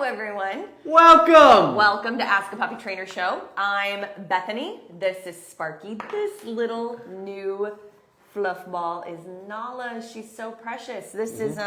everyone. Welcome! Welcome to Ask a Puppy Trainer Show. I'm Bethany. This is Sparky. This little new fluff ball is Nala. She's so precious. This is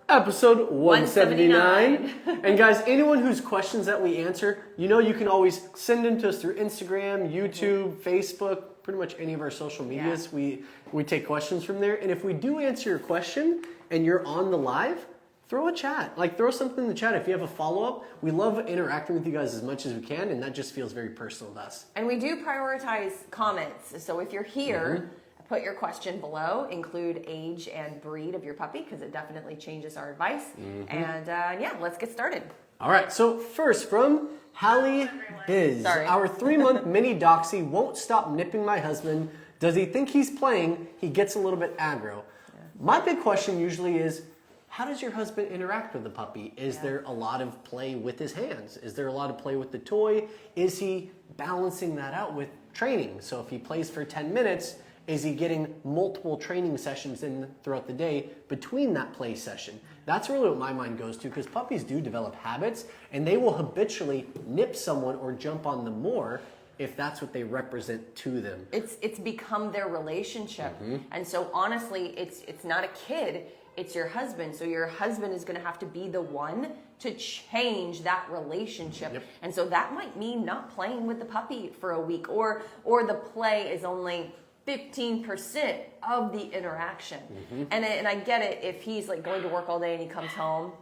episode 179. And guys, anyone whose questions that we answer, you know you can always send them to us through Instagram, YouTube, Facebook, pretty much any of our social medias. Yeah. We take questions from there. And if we do answer your question and you're on the live, throw a chat. Throw something in the chat if you have a follow-up. We love interacting with you guys as much as we can, and that just feels very personal to us. And we do prioritize comments. So if you're here, put your question below, include age and breed of your puppy, because it definitely changes our advice. And yeah, let's get started. All right, so first from Hallie Biz. Sorry. Our 3-month mini Doxie won't stop nipping my husband. Does he think he's playing? He gets a little bit aggro. Yeah. My big question usually is, how does your husband interact with the puppy? Is there a lot of play with his hands? Is there a lot of play with the toy? Is he balancing that out with training? So if he plays for 10 minutes, is he getting multiple training sessions in throughout the day between that play session? That's really what my mind goes to, because puppies do develop habits and they will habitually nip someone or jump on them more if that's what they represent to them. It's become their relationship. And so honestly, it's not a kid, it's your husband. So your husband is gonna have to be the one to change that relationship. Yep. And so that might mean not playing with the puppy for a week, or the play is only 15% of the interaction. And I get it, if he's like going to work all day and he comes home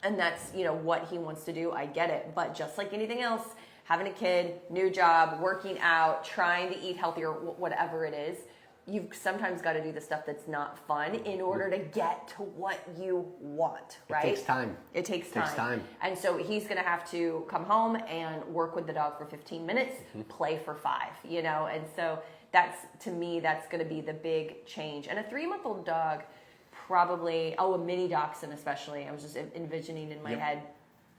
and that's, you know, what he wants to do, I get it. But just like anything else, having a kid, new job, working out, trying to eat healthier, whatever it is, you've sometimes got to do the stuff that's not fun in order to get to what you want, right? It takes time. It takes time. And so he's going to have to come home and work with the dog for 15 minutes, play for 5, you know? And so that's, to me, that's going to be the big change. And a 3-month-old dog probably, a mini dachshund especially, I was just envisioning in my head.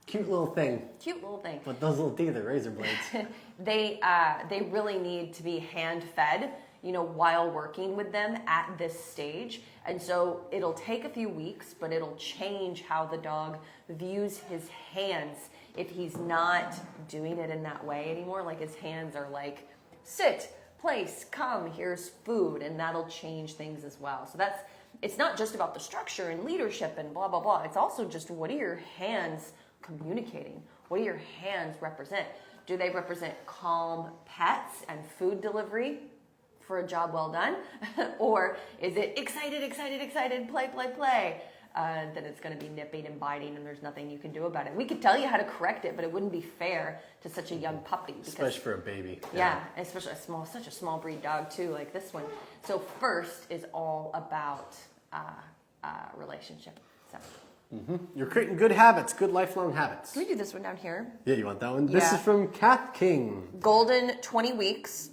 Cute little thing. Cute little thing. With those little teeth are razor blades. They really need to be hand-fed, you know, while working with them at this stage. And so it'll take a few weeks, but it'll change how the dog views his hands if he's not doing it in that way anymore. Like his hands are like, sit, place, come, here's food, and that'll change things as well. So it's not just about the structure and leadership and blah, blah, blah. It's also just, what are your hands communicating? What do your hands represent? Do they represent calm pets and food delivery for a job well done? Or is it excited, excited, excited, play, play, play? Then it's going to be nipping and biting, and there's nothing you can do about it. We could tell you how to correct it, but it wouldn't be fair to such a young puppy. Because, especially for a baby. Yeah, especially such a small breed dog too, like this one. So first is all about relationship. So. You're creating good habits, good lifelong habits. Can we do this one down here? Yeah, you want that one? This is from Kath King. Golden, 20 weeks.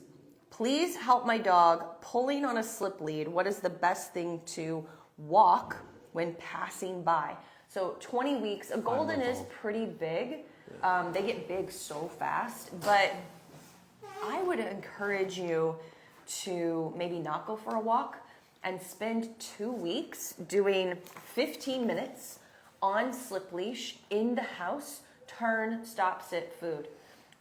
Please help my dog pulling on a slip lead. What is the best thing to walk when passing by? So 20 weeks. A golden is pretty big. They get big so fast. But I would encourage you to maybe not go for a walk and spend 2 weeks doing 15 minutes on slip leash in the house. Turn, stop, sit, food.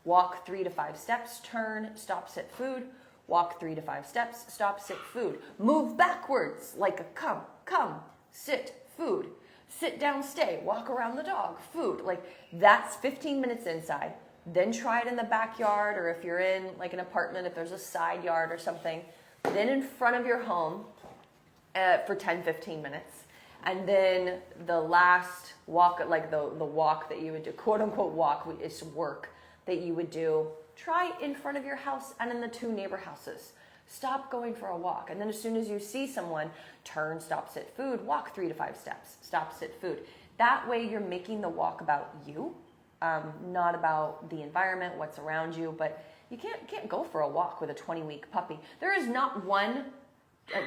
Walk 3 to 5 steps, turn, stop, sit, food. Walk 3 to 5 steps, stop, sit, food. Move backwards like a come, sit, food. Sit down, stay, walk around the dog, food. Like that's 15 minutes inside. Then try it in the backyard, or if you're in like an apartment, if there's a side yard or something. Then in front of your home for 10, 15 minutes. And then the last walk, like the walk that you would do, quote unquote walk, is work that you would do. Try in front of your house and in the 2 neighbor houses. Stop going for a walk. And then as soon as you see someone, turn, stop, sit, food, walk 3 to 5 steps, stop, sit, food. That way you're making the walk about you, not about the environment, what's around you. But you can't go for a walk with a 20-week puppy. There is not one,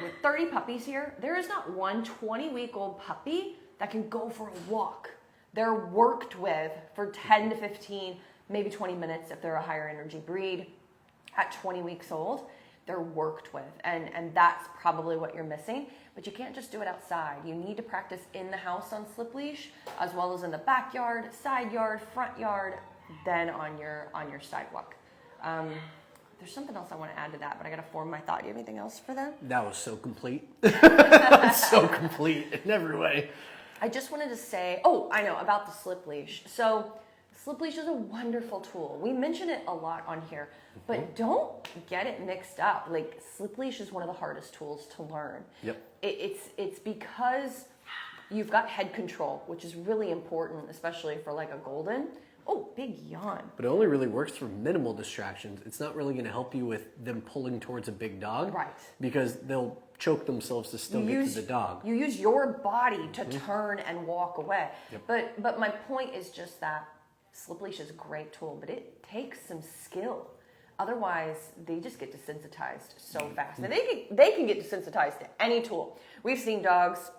with 30 puppies here, there is not one 20-week-old puppy that can go for a walk. They're worked with for 10 to 15, maybe 20 minutes if they're a higher energy breed at 20 weeks old. they're worked with, and that's probably what you're missing. But you can't just do it outside. You need to practice in the house on slip leash, as well as in the backyard, side yard, front yard, then on your sidewalk. There's something else I want to add to that, but I got to form my thought. Do you have anything else for that? That was so complete. So complete in every way. I just wanted to say, oh, I know, about the slip leash. So slip leash is a wonderful tool. We mention it a lot on here, but don't get it mixed up. Like, slip leash is one of the hardest tools to learn. Yep. It's because you've got head control, which is really important, especially for like a golden. Oh, big yawn. But it only really works for minimal distractions. It's not really going to help you with them pulling towards a big dog. Right. Because they'll choke themselves to still get to the dog. You use your body to turn and walk away. Yep. But my point is just that slip leash is a great tool, but it takes some skill. Otherwise, they just get desensitized so fast. And they can get desensitized to any tool. We've seen dogs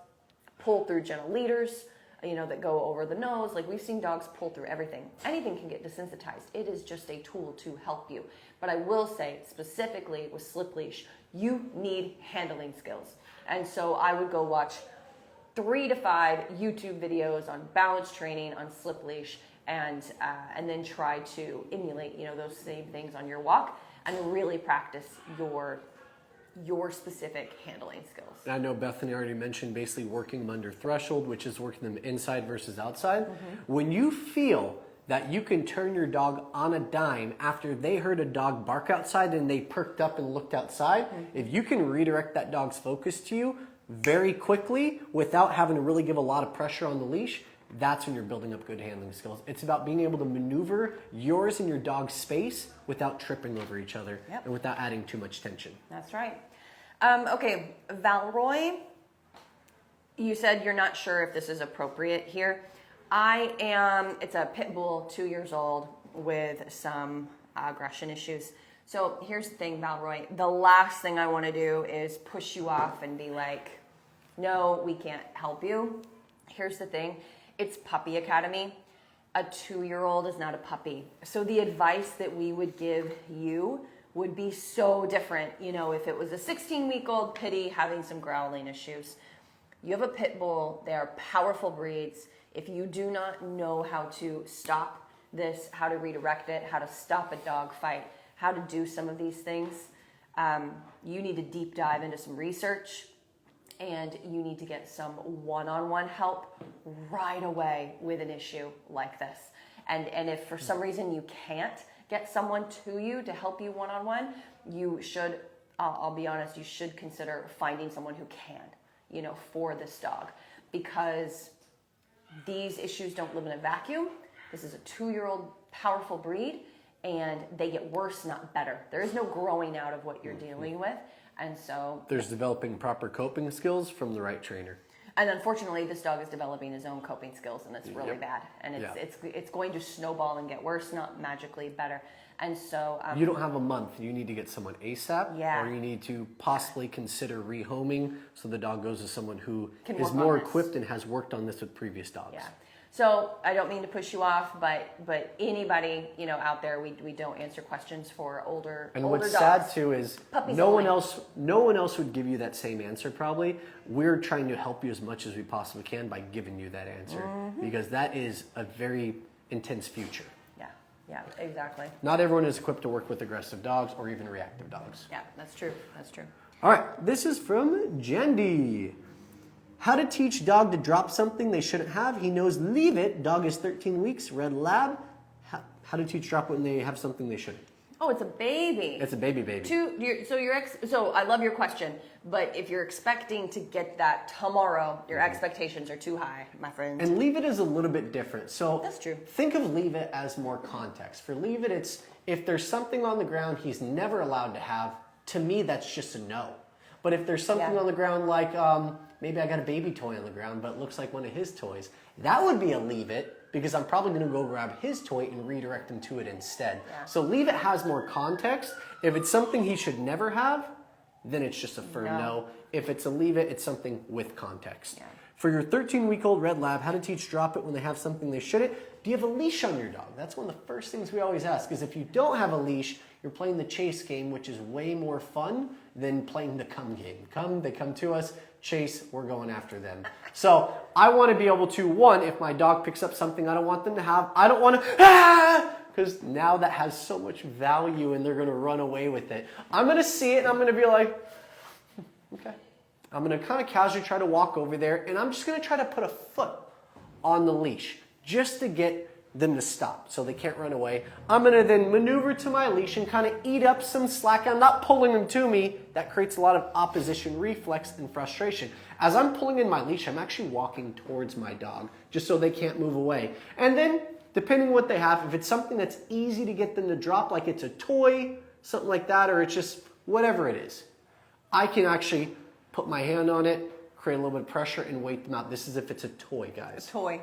pull through gentle leaders, that go over the nose. Like, we've seen dogs pull through everything. Anything can get desensitized. It is just a tool to help you. But I will say, specifically with slip leash, you need handling skills. And so I would go watch 3 to 5 YouTube videos on balance training on slip leash, and then try to emulate, those same things on your walk, and really practice your specific handling skills. And I know Bethany already mentioned basically working them under threshold, which is working them inside versus outside. When you feel that you can turn your dog on a dime after they heard a dog bark outside and they perked up and looked outside, if you can redirect that dog's focus to you very quickly without having to really give a lot of pressure on the leash, that's when you're building up good handling skills. It's about being able to maneuver yours and your dog's space without tripping over each other and without adding too much tension. That's right. Okay, Valroy, you said you're not sure if this is appropriate here. It's a pit bull, 2 years old, with some aggression issues. So here's the thing, Valroy. The last thing I want to do is push you off and be like, no, we can't help you. Here's the thing. It's Puppy Academy. A 2-year-old is not a puppy. So the advice that we would give you would be so different, if it was a 16-week-old pitty having some growling issues. You have a pit bull. They are powerful breeds. If you do not know how to stop this, how to redirect it, how to stop a dog fight, how to do some of these things, you need to deep dive into some research, and you need to get some one-on-one help right away with an issue like this. And if for some reason you can't get someone to you to help you one-on-one, you should, I'll be honest, you should consider finding someone who can, for this dog, because these issues don't live in a vacuum. This is a 2-year-old powerful breed, and they get worse, not better. There is no growing out of what you're dealing with. And so there's developing proper coping skills from the right trainer. And unfortunately, this dog is developing his own coping skills, and it's really bad. And it's going to snowball and get worse, not magically better. And so you don't have a month. You need to get someone ASAP, Yeah. or you need to possibly consider rehoming so the dog goes to someone who Can is work on more this. equipped and has worked on this with previous dogs. Yeah. So I don't mean to push you off, but anybody out there, we don't answer questions for older And older what's dogs. sad too is Puppies no only. one else would give you that same answer probably. We're trying to help you as much as we possibly can by giving you that answer, because that is a very intense future. Yeah, exactly. Not everyone is equipped to work with aggressive dogs or even reactive dogs. Yeah, that's true. All right, this is from Jandy. How to teach dog to drop something they shouldn't have. He knows leave it. Dog is 13 weeks, red lab. How to teach drop when they have something they shouldn't. Oh, it's a baby. It's a baby. So I love your question, but if you're expecting to get that tomorrow, your expectations are too high, my friend. And leave it is a little bit different. So That's true. Think of leave it as more context. For leave it, it's if there's something on the ground he's never allowed to have, to me that's just a no. But if there's something on the ground like maybe I got a baby toy on the ground, but it looks like one of his toys, that would be a leave it, because I'm probably going to go grab his toy and redirect him to it instead. Yeah. So leave it has more context. If it's something he should never have, then it's just a firm no. If it's a leave it, it's something with context. Yeah. For your 13-week-old red lab, how to teach drop it when they have something they shouldn't. Do you have a leash on your dog? That's one of the first things we always ask, is if you don't have a leash, you're playing the chase game, which is way more fun than playing the come game. They come to us, chase, we're going after them. So I want to be able to, one, if my dog picks up something I don't want them to have, I don't want to, because now that has so much value and they're going to run away with it. I'm going to see it and I'm going to be like, okay. I'm going to kind of casually try to walk over there and I'm just going to try to put a foot on the leash just to get them to stop so they can't run away. I'm going to then maneuver to my leash and kind of eat up some slack. I'm not pulling them to me. That creates a lot of opposition reflex and frustration. As I'm pulling in my leash, I'm actually walking towards my dog just so they can't move away. And then, depending on what they have, if it's something that's easy to get them to drop, like it's a toy, something like that, or it's just whatever it is, I can actually put my hand on it, create a little bit of pressure, and wait them out. This is if it's a toy, guys. A toy.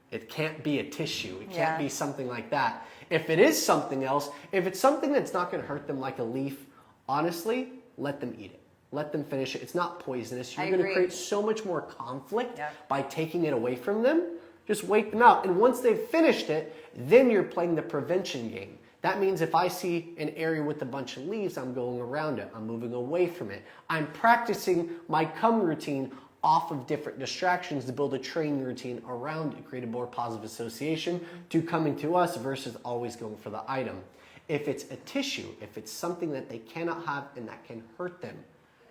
It can't be a tissue. It can't be something like that. If it is something else, if it's something that's not going to hurt them like a leaf, honestly, let them eat it. Let them finish it. It's not poisonous. You're going to create so much more conflict by taking it away from them. Just wait them out. And once they've finished it, then you're playing the prevention game. That means if I see an area with a bunch of leaves, I'm going around it. I'm moving away from it. I'm practicing my come routine off of different distractions to build a training routine around it, create a more positive association to coming to us versus always going for the item. If it's a tissue, if it's something that they cannot have and that can hurt them,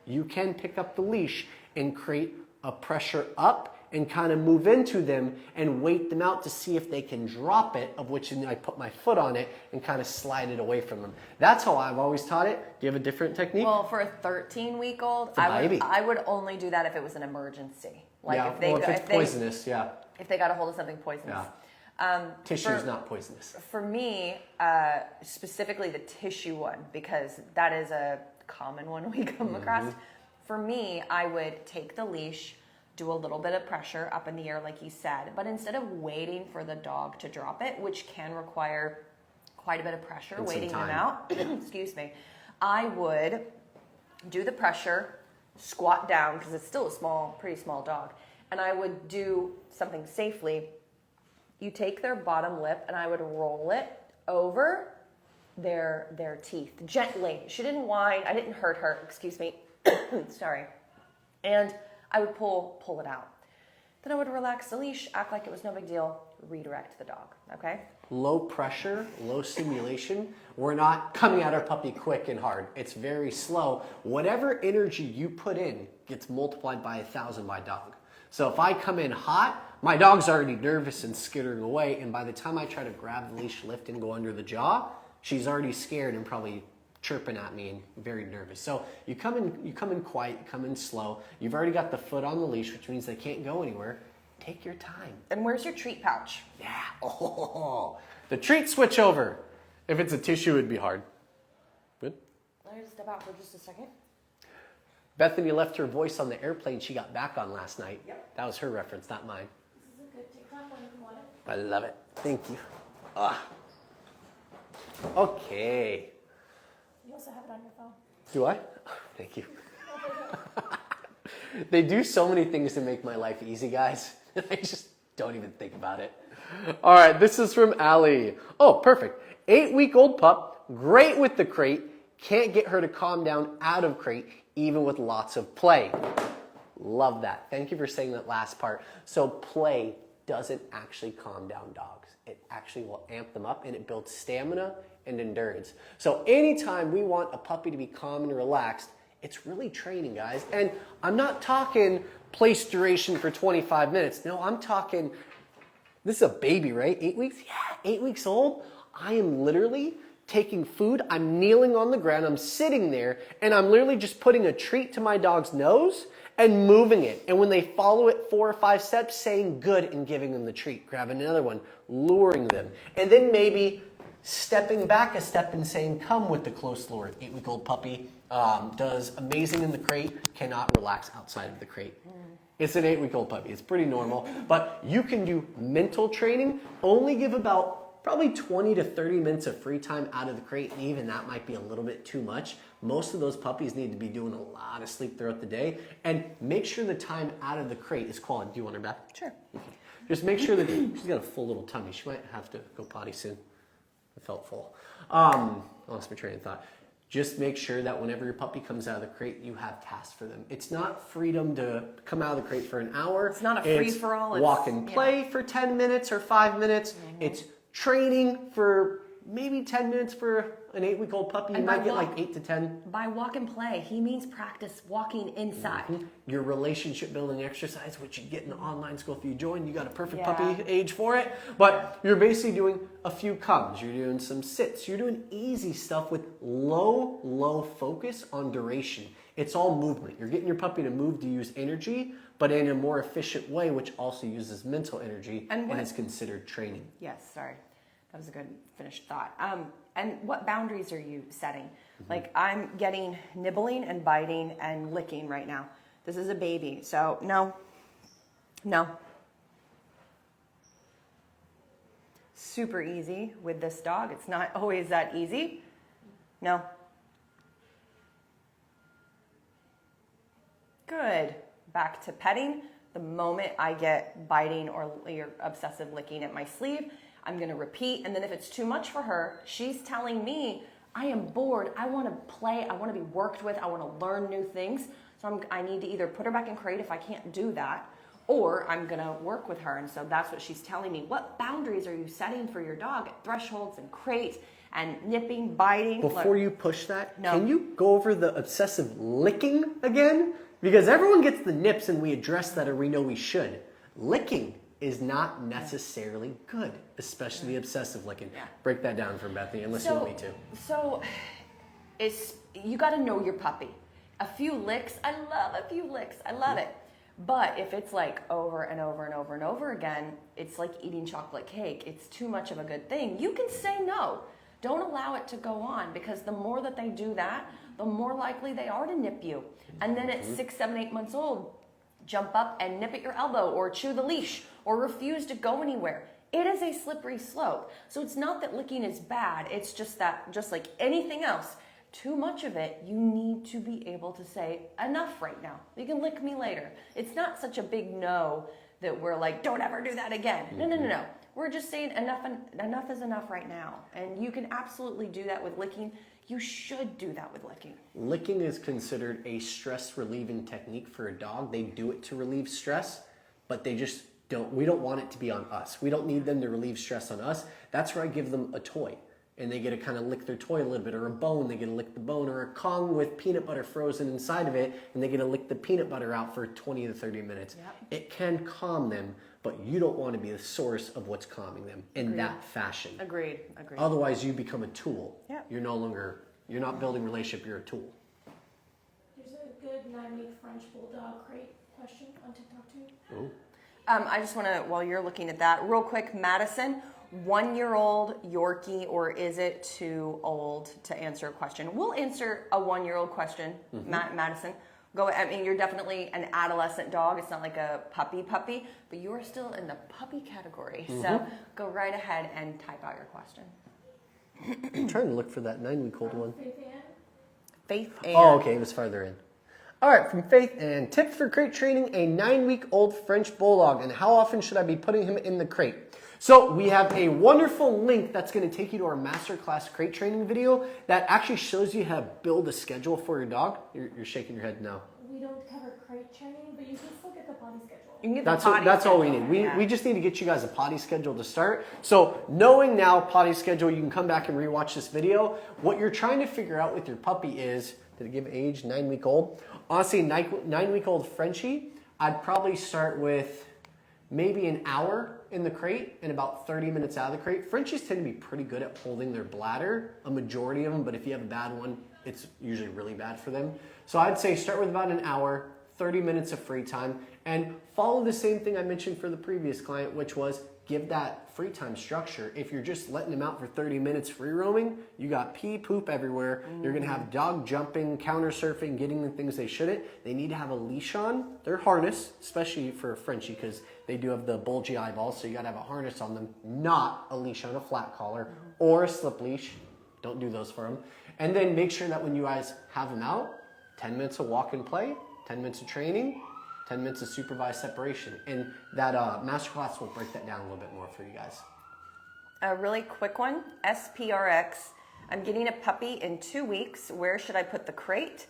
you can pick up the leash and create a pressure up and kind of move into them and wait them out to see if they can drop it, of which I put my foot on it and kind of slide it away from them. That's how I've always taught it. Do you have a different technique? Well, for a 13-week-old, I would only do that if it was an emergency. Like if it's poisonous, if they got a hold of something poisonous. Tissue is not poisonous. For me, specifically the tissue one, because that is a common one we come across. For me, I would take the leash, do a little bit of pressure up in the air like you said, but instead of waiting for the dog to drop it, which can require quite a bit of pressure, and waiting them out, excuse me, I would do the pressure, squat down, because it's still a pretty small dog, and I would do something safely. You take their bottom lip and I would roll it over their teeth gently. She didn't whine, I didn't hurt her, excuse me, sorry. And I would pull it out. Then I would relax the leash, act like it was no big deal, redirect the dog, okay? Low pressure, low stimulation. We're not coming at our puppy quick and hard. It's very slow. Whatever energy you put in gets multiplied by 1,000 by dog. So if I come in hot, my dog's already nervous and skittering away, and by the time I try to grab the leash, lift, and go under the jaw, she's already scared and probably chirping at me and very nervous. So you come in quiet, you come in slow. You've already got the foot on the leash, which means they can't go anywhere. Take your time. And where's your treat pouch? Yeah. Oh, the treat switch over. If it's a tissue, it'd be hard. Good. Let me step out for just a second. Bethany left her voice on the airplane she got back on last night. Yep. That was her reference, not mine. This is a good TikTok when you want it. I love it. Thank you. Okay. You also have it on your phone. Do I? Thank you. They do so many things to make my life easy, guys. I just don't even think about it. All right, this is from Allie. Oh, perfect. 8-week-old pup, great with the crate, can't get her to calm down out of crate, even with lots of play. Love that. Thank you for saying that last part. So play doesn't actually calm down dogs. It actually will amp them up and it builds stamina and endurance. So anytime we want a puppy to be calm and relaxed, it's really training, guys. And I'm not talking place duration for 25 minutes. No, I'm talking, this is a baby, right? 8 weeks? Yeah, 8 weeks old. I am literally taking food, I'm kneeling on the ground, I'm sitting there, and I'm literally just putting a treat to my dog's nose and moving it. And when they follow it 4 or 5 steps, saying good and giving them the treat, grabbing another one, luring them. And then maybe stepping back a step and saying, come with the close lure. 8-week-old puppy does amazing in the crate, cannot relax outside of the crate. It's an 8-week-old puppy. It's pretty normal. But you can do mental training. Only give about probably 20 to 30 minutes of free time out of the crate, and even that might be a little bit too much. Most of those puppies need to be doing a lot of sleep throughout the day, and make sure the time out of the crate is quality. Do you want her back? Sure. Just make sure that she's got a full little tummy. She might have to go potty soon. I felt full. I lost my train of thought. Just make sure that whenever your puppy comes out of the crate, you have tasks for them. It's not freedom to come out of the crate for an hour. It's not a free-for-all. Walk and play for 10 minutes or 5 minutes. It's training for maybe 10 minutes for an 8-week-old puppy. You might get like 8 to 10. By walk and play, he means practice walking inside. Your relationship building exercise, which you get in the online school if you join. You got a perfect puppy age for it. But you're basically doing a few comes. You're doing some sits. You're doing easy stuff with low focus on duration. It's all movement. You're getting your puppy to move to use energy, but in a more efficient way, which also uses mental energy and is considered training. Yes, sorry. That was a good finished thought. And what boundaries are you setting? Like I'm getting nibbling and biting and licking right now. This is a baby, so no. Super easy with this dog. It's not always that easy. No. Good. Back to petting. The moment I get biting or obsessive licking at my sleeve, I'm going to repeat. And then if it's too much for her, she's telling me, I am bored. I want to play. I want to be worked with. I want to learn new things. So I need to either put her back in crate if I can't do that, or I'm going to work with her. And so that's what she's telling me. What boundaries are you setting for your dog at thresholds and crate and nipping, biting? Before you push that, can you go over the obsessive licking again? Because everyone gets the nips and we address that, or we know we should. Licking is not necessarily good, especially the obsessive licking. Break that down for Bethany, unless you want me to. So, you got to know your puppy. A few licks, I love a few licks. I love it. But if it's like over and over and over and over again, it's like eating chocolate cake. It's too much of a good thing. You can say no. Don't allow it to go on, because the more that they do that, the more likely they are to nip you. And then at 6, 7, 8 months old, jump up and nip at your elbow or chew the leash or refuse to go anywhere. It is a slippery slope. So it's not that licking is bad. It's just that, just like anything else, too much of it, you need to be able to say, enough right now. You can lick me later. It's not such a big no that we're like, don't ever do that again. No. We're just saying enough is enough right now. And you can absolutely do that with licking. You should do that with licking. Licking is considered a stress relieving technique for a dog. They do it to relieve stress, but we don't want it to be on us. We don't need them to relieve stress on us. That's where I give them a toy, and they get to kind of lick their toy a little bit, or a bone, they get to lick the bone, or a Kong with peanut butter frozen inside of it, and they get to lick the peanut butter out for 20 to 30 minutes. It can calm them, but you don't want to be the source of what's calming them in that fashion. Agreed. Otherwise, you become a tool. You're not building a relationship, you're a tool. There's a good 9-week French Bulldog crate question on TikTok too. Ooh. I just want to, while you're looking at that, real quick, Madison, 1-year-old Yorkie, or is it too old to answer a question? We'll answer a 1-year-old question, Madison. Go. I mean, you're definitely an adolescent dog. It's not like a puppy, but you are still in the puppy category. So go right ahead and type out your question. I'm trying to look for that 9-week-old one. Faith Ann. Oh, okay, it was farther in. All right, from Faith Ann. Tips for crate training a 9-week-old French Bulldog, and how often should I be putting him in the crate? So we have a wonderful link that's going to take you to our masterclass crate training video that actually shows you how to build a schedule for your dog. You're shaking your head no. We don't cover crate training, but you can still get the potty schedule. You can get That's all we need. We just need to get you guys a potty schedule to start. So knowing now potty schedule, you can come back and rewatch this video. What you're trying to figure out with your puppy is, did it give age 9-week-old? Honestly, 9-week-old Frenchie, I'd probably start with maybe an hour in the crate and about 30 minutes out of the crate. Frenchies tend to be pretty good at holding their bladder, a majority of them, but if you have a bad one, it's usually really bad for them. So I'd say start with about an hour, 30 minutes of free time, and follow the same thing I mentioned for the previous client, which was give that free time structure. If you're just letting them out for 30 minutes free roaming, you got pee, poop everywhere. You're gonna have dog jumping, counter surfing, getting the things they shouldn't. They need to have a leash on their harness, especially for a Frenchie, because they do have the bulgy eyeballs, so you gotta have a harness on them, not a leash on a flat collar or a slip leash. Don't do those for them. And then make sure that when you guys have them out, 10 minutes of walk and play, 10 minutes of training, 10 minutes of supervised separation. And that masterclass will break that down a little bit more for you guys. A really quick one, SPRX. I'm getting a puppy in 2 weeks. Where should I put the crate?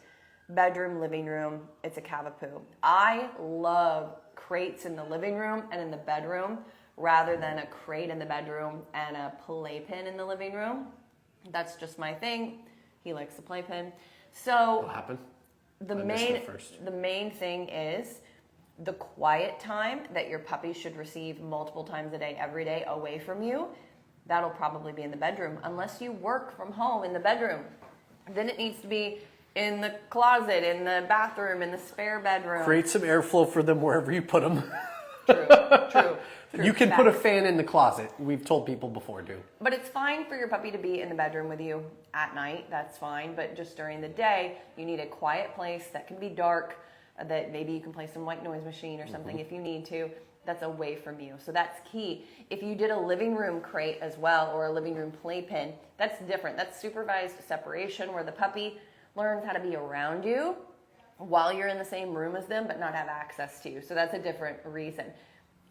Bedroom, living room. It's a Cavapoo. I love crates in the living room and in the bedroom rather than a crate in the bedroom and a playpen in the living room. That's just my thing. He likes the playpen. So What happened? the main thing is the quiet time that your puppy should receive multiple times a day, every day, away from you. That'll probably be in the bedroom, unless you work from home in the bedroom. Then it needs to be in the closet, in the bathroom, in the spare bedroom. Create some airflow for them wherever you put them. True. You can put a fan in the closet. We've told people before, do. But it's fine for your puppy to be in the bedroom with you at night. That's fine. But just during the day, you need a quiet place that can be dark, that maybe you can play some white noise machine or something if you need to. That's away from you. So that's key. If you did a living room crate as well, or a living room playpen, that's different. That's supervised separation, where the puppy learns how to be around you while you're in the same room as them, but not have access to you. So that's a different reason.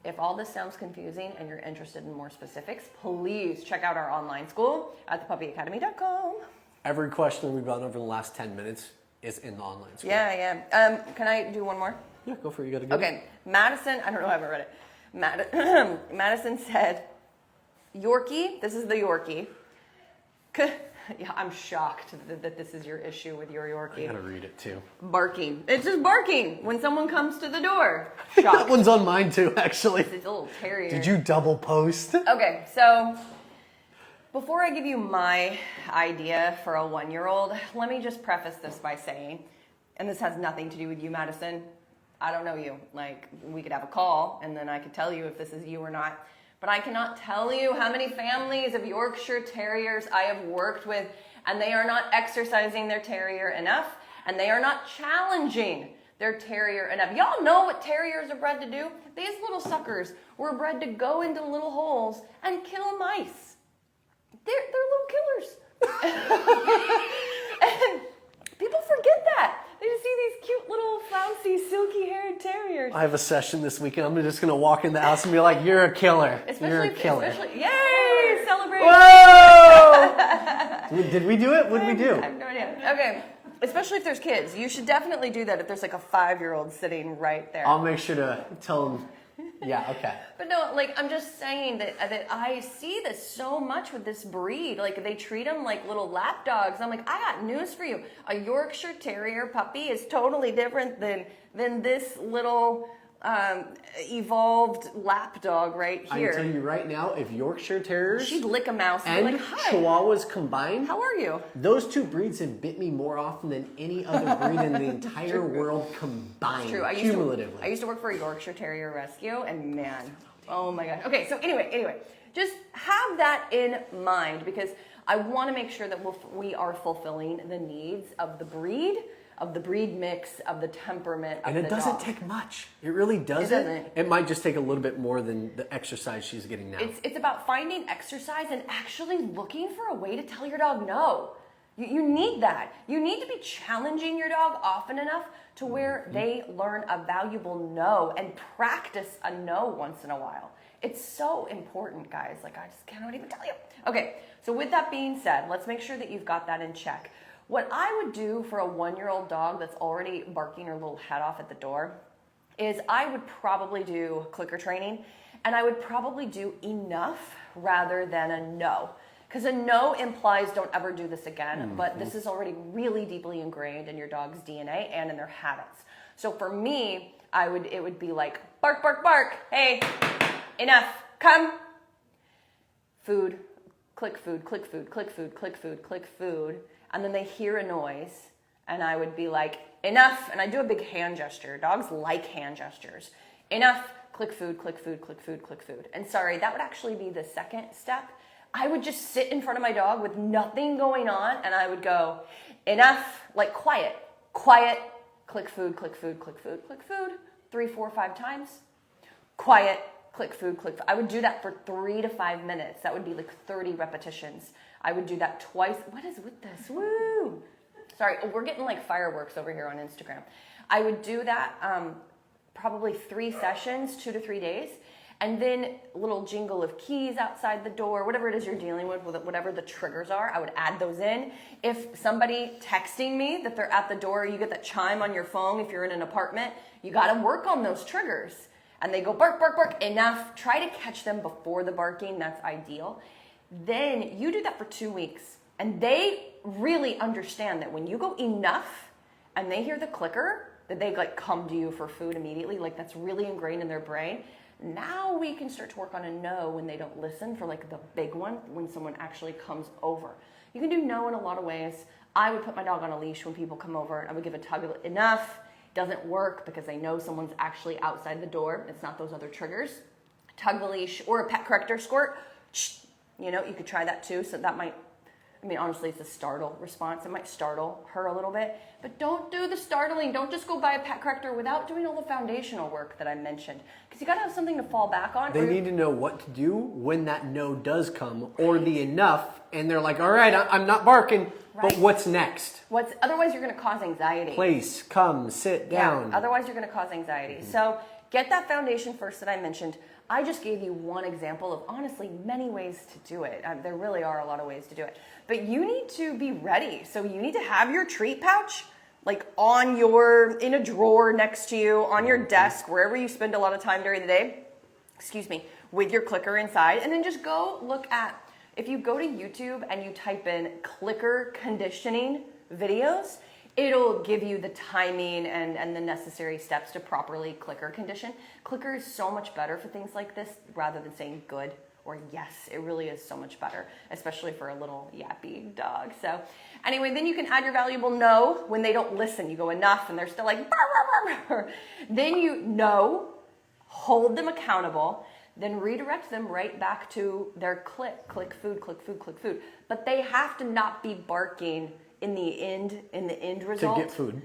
If all this sounds confusing and you're interested in more specifics, please check out our online school at thepuppyacademy.com. Every question we've gone over in the last 10 minutes is in the online school. Yeah. Can I do one more? Yeah, go for it. You got to go. Okay. Madison, I don't know, I haven't read it. Madison said, Yorkie, this is the Yorkie. Yeah, I'm shocked that this is your issue with your Yorkie. I got to read it too. Barking. It's just barking when someone comes to the door. That Shocked. one's on mine too, actually. It's a little terrier. Did you double post? Okay, so before I give you my idea for a 1-year-old, let me just preface this by saying, and this has nothing to do with you, Madison. I don't know you. Like, we could have a call, and then I could tell you if this is you or not. But I cannot tell you how many families of Yorkshire Terriers I have worked with, and they are not exercising their terrier enough, and they are not challenging their terrier enough. Y'all know what terriers are bred to do? These little suckers were bred to go into little holes and kill mice. They're little killers. And people forget that. They just see these cute little flouncy, silky-haired terriers. I have a session this weekend. I'm just going to walk in the house and be like, you're a killer. You're a killer. Yay! Celebrate. Whoa! Did we do it? What did we do? I have no idea. Okay. Especially if there's kids. You should definitely do that if there's like a 5-year-old sitting right there. I'll make sure to tell them. Yeah, okay. But no, like, I'm just saying that I see this so much with this breed. Like, they treat them like little lap dogs. I'm like, I got news for you. A Yorkshire Terrier puppy is totally different than this little evolved lap dog right I here. can tell you right now, if Yorkshire Terriers She'd lick a mouse and be and like, hi, Chihuahuas combined, how are you? those two breeds have bit me more often than any other breed in the entire world combined, True. I cumulatively. used to work for a Yorkshire Terrier rescue, and man, oh my gosh. Okay, so anyway, just have that in mind, because I want to make sure that we are fulfilling the needs of the breed mix, of the temperament of the dog. And it doesn't take much. It really doesn't. It doesn't. It might just take a little bit more than the exercise she's getting now. It's about finding exercise and actually looking for a way to tell your dog no. You need that. You need to be challenging your dog often enough to where they learn a valuable no and practice a no once in a while. It's so important, guys. Like, I just cannot even tell you. Okay, so with that being said, let's make sure that you've got that in check. What I would do for a 1-year-old dog that's already barking her little head off at the door is I would probably do clicker training, and I would probably do enough rather than a no. Because a no implies don't ever do this again, but this is already really deeply ingrained in your dog's DNA and in their habits. So for me, it would be like, bark, bark, bark, hey, enough, come. Food, click food, click food, click food, click food, click food. And then they hear a noise, and I would be like, enough, and I do a big hand gesture. Dogs like hand gestures. Enough, click food, click food, click food, click food. And sorry, that would actually be the second step. I would just sit in front of my dog with nothing going on, and I would go, enough, like quiet, quiet, click food, click food, click food, click food, 3, 4, 5 times. Quiet, click food, click food. I would do that for 3 to 5 minutes. That would be like 30 repetitions. I would do that twice. What is with this? Woo! Sorry, we're getting like fireworks over here on Instagram. I would do that probably 3 sessions, 2 to 3 days. And then a little jingle of keys outside the door, whatever it is you're dealing with, whatever the triggers are, I would add those in. If somebody texting me that they're at the door, you get that chime on your phone if you're in an apartment, you got to work on those triggers. And they go bark, bark, bark, enough. Try to catch them before the barking. That's ideal. Then you do that for 2 weeks. And they really understand that when you go enough and they hear the clicker, that they like come to you for food immediately. Like that's really ingrained in their brain. Now we can start to work on a no when they don't listen for like the big one, when someone actually comes over. You can do no in a lot of ways. I would put my dog on a leash when people come over. I would give a tug of enough. Doesn't work because I know someone's actually outside the door. It's not those other triggers. Tug the leash or a pet corrector squirt. You know, you could try that too. So that might, I mean, honestly, it's a startle response. It might startle her a little bit, but don't do the startling. Don't just go buy a pet corrector without doing all the foundational work that I mentioned, because you got to have something to fall back on. They need to know what to do when that no does come, or the enough, and they're like, all right, I'm not barking, but what's next? Otherwise you're going to cause anxiety. Place, come, sit down. Yeah, otherwise you're going to cause anxiety. So get that foundation first that I mentioned. I just gave you one example of honestly many ways to do it. There really are a lot of ways to do it. But you need to be ready. So you need to have your treat pouch like in a drawer next to you, on your desk, wherever you spend a lot of time during the day, with your clicker inside. And then just go look at, if you go to YouTube and you type in clicker conditioning videos, it'll give you the timing and the necessary steps to properly clicker condition. Clicker is so much better for things like this rather than saying good or yes. It really is so much better, especially for a little yappy dog. So anyway, then you can add your valuable no when they don't listen. You go enough and they're still like, burr, burr, burr. Then you no, hold them accountable, then redirect them right back to their click food, click food, click food. But they have to not be barking in the end result. To get food.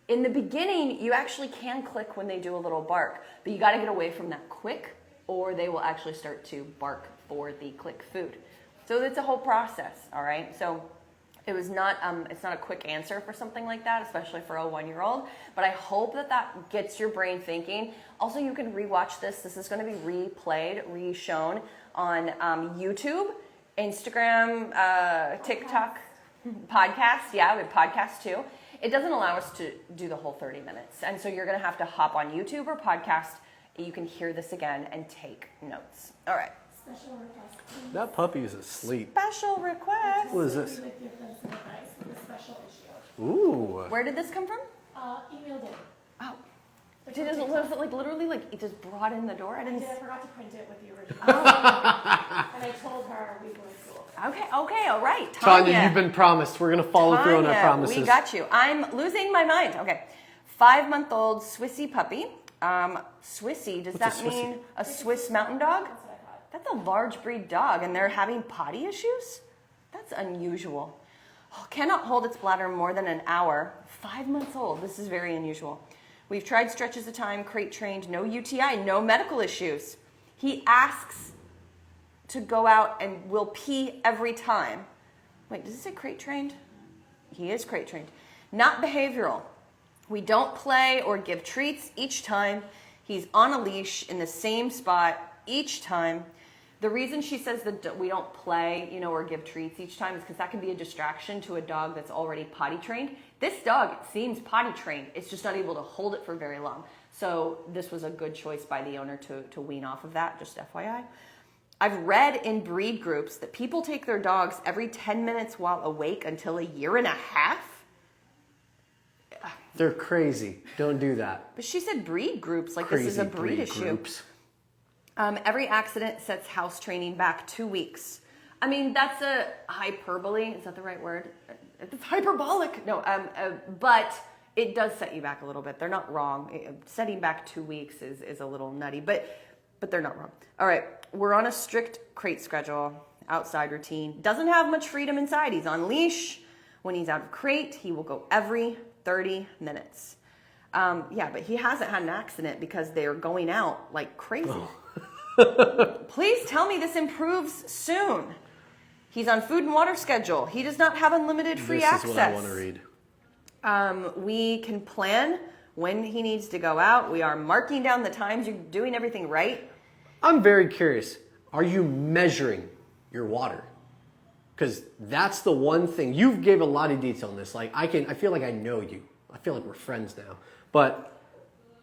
In the beginning, you actually can click when they do a little bark, but you got to get away from that quick, or they will actually start to bark for the click food. So it's a whole process, all right? So it's not a quick answer for something like that, especially for a 1-year-old, but I hope that gets your brain thinking. Also, you can rewatch this. This is going to be replayed, re-shown on YouTube, Instagram, TikTok, podcast. Yeah, we have podcasts too. It doesn't allow us to do the whole 30 minutes. And so you're going to have to hop on YouTube or podcast. You can hear this again and take notes. All right. Special request. That puppy is asleep. Special request. What is this? With difference in advice with a special issue. Ooh. Where did this come from? Emailed in. Oh. Was it like literally like it just brought in the door? I forgot to print it with the original. And I told her we were cool. Okay, all right. Tanya, you've been promised. We're going to follow through on our promises. We got you. I'm losing my mind. Okay. 5-month-old Swissy puppy. Swissy, does that mean a Swiss mountain dog? That's what I thought. That's a large breed dog, and they're having potty issues? That's unusual. Oh, cannot hold its bladder more than an hour. 5 months old. This is very unusual. We've tried stretches of time, crate trained, no UTI, no medical issues. He asks to go out and will pee every time. Wait, does it say crate trained? He is crate trained. Not behavioral. We don't play or give treats each time. He's on a leash in the same spot each time. The reason she says that we don't play, or give treats each time is because that can be a distraction to a dog that's already potty trained. This dog seems potty trained. It's just not able to hold it for very long. So this was a good choice by the owner to wean off of that, just FYI. I've read in breed groups that people take their dogs every 10 minutes while awake until 1.5 years. They're crazy. Don't do that. But she said breed groups, like Crazy this is a breed issue. Groups. Every accident sets house training back 2 weeks. I mean, that's a hyperbole. Is that the right word? It's hyperbolic. No, but it does set you back a little bit. They're not wrong. Setting back 2 weeks is a little nutty, but they're not wrong. All right, we're on a strict crate schedule, outside routine. Doesn't have much freedom inside. He's on leash. When he's out of crate, he will go every 30 minutes. Yeah, but he hasn't had an accident because they're going out like crazy. Oh. Please tell me this improves soon. He's on food and water schedule. He does not have unlimited free access. This is what I want to read. We can plan when he needs to go out. We are marking down the times. You're doing everything right. I'm very curious. Are you measuring your water? Because that's the one thing. You gave a lot of detail on this. Like I feel like I know you. I feel like we're friends now. But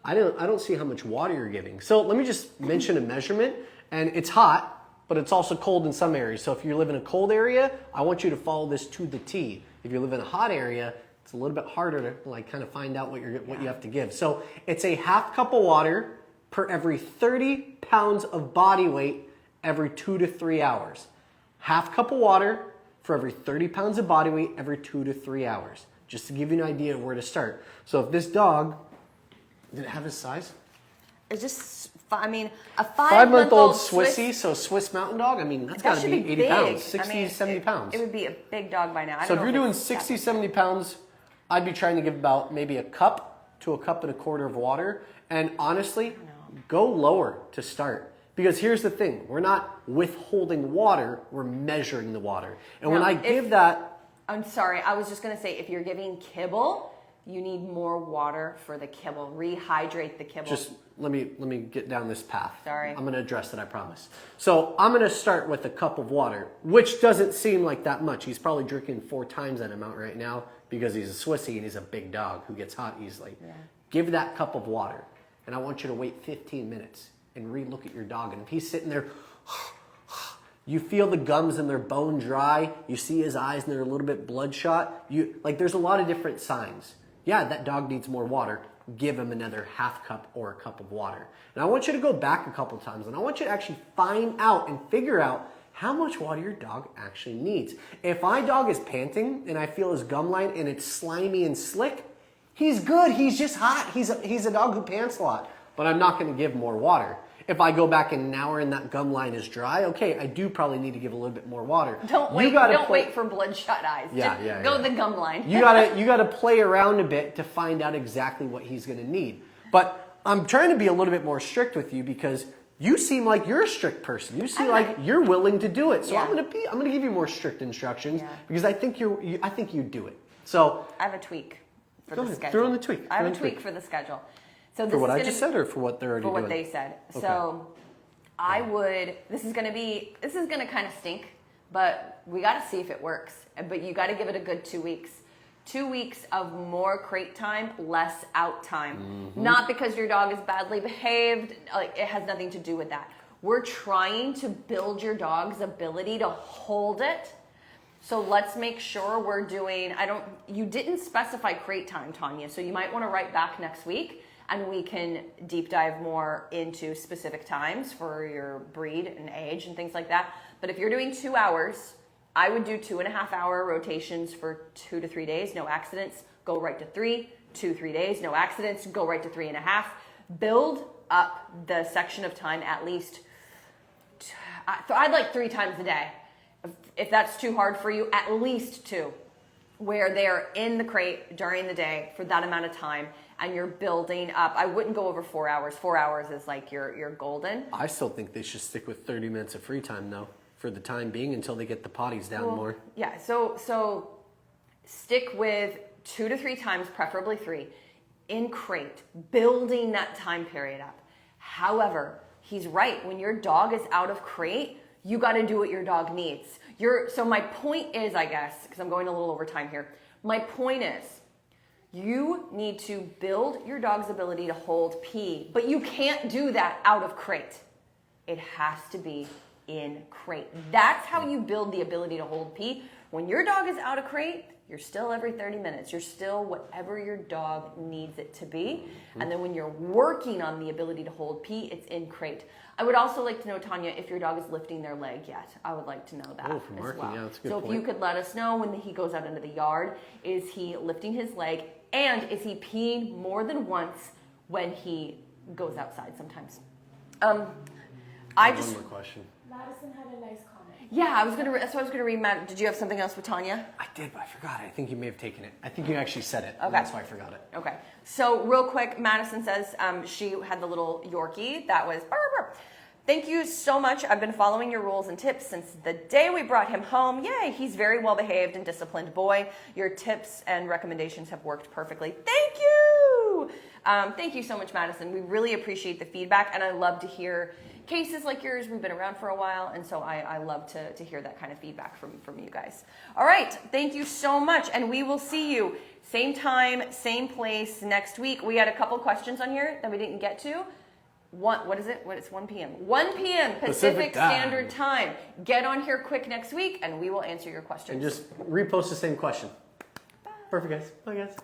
I don't see how much water you're giving. So let me just mention a measurement. And it's hot, but it's also cold in some areas. So if you live in a cold area, I want you to follow this to the T. If you live in a hot area, it's a little bit harder to like kind of find out what you have to give. So it's a half cup of water per every 30 pounds of body weight every 2 to 3 hours. Half cup of water for every 30 pounds of body weight every 2 to 3 hours. Just to give you an idea of where to start. So if this dog, did it have his size? It's just, a 5-month-old Swissy, so Swiss Mountain Dog, I mean, that's got to be 80 big. pounds, 60, 70 pounds. It would be a big dog by now. So if you're doing 60, 70 pounds, I'd be trying to give about maybe a cup to a cup and a quarter of water. And honestly, go lower to start. Because here's the thing, we're not withholding water, we're measuring the water. And when I give that... I'm sorry, I was just going to say, if you're giving kibble, you need more water for the kibble. Rehydrate the kibble. Just let me get down this path. Sorry. I'm going to address it, I promise. So I'm going to start with a cup of water, which doesn't seem like that much. He's probably drinking 4 times that amount right now because he's a Swissy and he's a big dog who gets hot easily. Yeah. Give that cup of water, and I want you to wait 15 minutes and re-look at your dog. And if he's sitting there, you feel the gums and they're bone dry, you see his eyes and they're a little bit bloodshot, there's a lot of different signs. Yeah, that dog needs more water. Give him another half cup or a cup of water. And I want you to go back a couple times and I want you to actually find out and figure out how much water your dog actually needs. If my dog is panting and I feel his gum line and it's slimy and slick, he's good, he's just hot. He's a dog who pants a lot, but I'm not gonna give more water. If I go back in an hour and that gum line is dry, okay, I do probably need to give a little bit more water. Don't wait for bloodshot eyes. Go the gum line. You gotta play around a bit to find out exactly what he's gonna need. But I'm trying to be a little bit more strict with you because you seem like you're a strict person. You seem like you're willing to do it. So I'm gonna give you more strict instructions because I think you do it. So I have a tweak for the schedule. Throw in the tweak. I have a tweak for the schedule. So this for what is I just said or for what they're already doing? For what they said. Okay. So this is going to kind of stink, but we got to see if it works. But you got to give it a good 2 weeks. 2 weeks of more crate time, less out time. Mm-hmm. Not because your dog is badly behaved. It has nothing to do with that. We're trying to build your dog's ability to hold it. So let's make sure we're doing, you didn't specify crate time, Tanya, so you might want to write back next week and we can deep dive more into specific times for your breed and age and things like that. But if you're doing 2 hours, I would do 2.5 hour rotations for 2 to 3 days, no accidents, go right to 3, 2, 3 days, no accidents, go right to 3.5. Build up the section of time at least, I'd like 3 times a day. If that's too hard for you, at least 2, where they're in the crate during the day for that amount of time and you're building up. I wouldn't go over 4 hours. 4 hours is like your golden. I still think they should stick with 30 minutes of free time though, for the time being until they get the potties down more. Yeah, so stick with 2 to 3 times, preferably 3, in crate, building that time period up. However, he's right. When your dog is out of crate, you got to do what your dog needs. So my point is, I guess, because I'm going a little over time here, my point is you need to build your dog's ability to hold pee, but you can't do that out of crate. It has to be in crate. That's how you build the ability to hold pee. When your dog is out of crate, you're still every 30 minutes. You're still whatever your dog needs it to be. And then when you're working on the ability to hold pee, it's in crate. I would also like to know, Tanya, if your dog is lifting their leg yet. I would like to know that from as working, well. yeah, that's a good so point. if you could let us know when he goes out into the yard, is he lifting his leg, and is he peeing more than once when he goes outside sometimes? I have just one more question. Madison had a nice comment. yeah, that's what I was gonna read. Matt, did you have something else with Tanya? I did, but I forgot it. I think you may have taken it. I think you actually said it. Okay. That's why I forgot it. Okay. So real quick, Madison says she had the little Yorkie that was. Burr, burr. Thank you so much. I've been following your rules and tips since the day we brought him home. Yay, he's very well behaved and disciplined boy. Your tips and recommendations have worked perfectly. Thank you. Thank you so much, Madison. We really appreciate the feedback, and I love to hear cases like yours. We've been around for a while, and so I love to hear that kind of feedback from you guys. All right, thank you so much, and we will see you same time, same place next week. We had a couple questions on here that we didn't get to. What is it? It's 1 p.m. 1 p.m. Pacific Standard Time. Get on here quick next week, and we will answer your questions. And just repost the same question. Bye. Perfect, guys. Bye, guys.